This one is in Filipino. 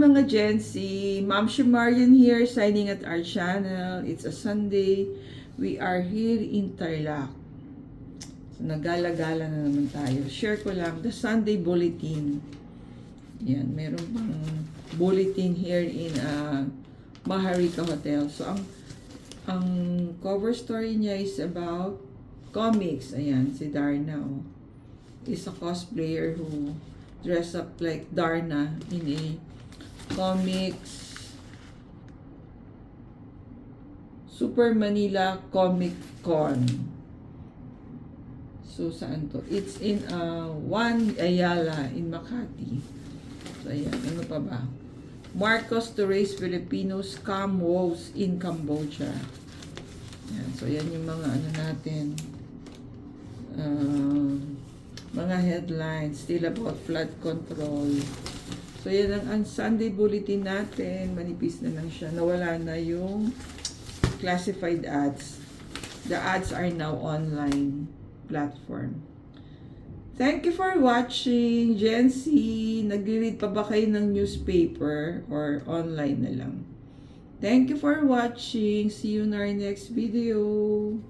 mga Gen Z, Ma'am Shimarian here, signing at our channel. It's a Sunday. We are here in Tarlac. So, nagala-gala na naman tayo. Share ko lang, the Sunday Bulletin. Yan, meron pang bulletin here in Maharika Hotel. So, ang cover story niya is about comics. Ayan, si Darna, oh. Is a cosplayer who dress up like Darna in a comics Super Manila Comic Con. So saan to? It's in Juan Ayala in Makati. So ayan, ano pa ba? Marcos to raise Filipinos scam woes in Cambodia. Ayan, so yan yung mga ano natin. Mga headlines still about flood control. So yan ang Sunday bulletin natin. Manipis na lang siya. Nawala na yung classified ads. The ads are now online platform. Thank you for watching, Gen Z. Nag-read pa ba kayo ng newspaper or online na lang? Thank you for watching. See you in our next video.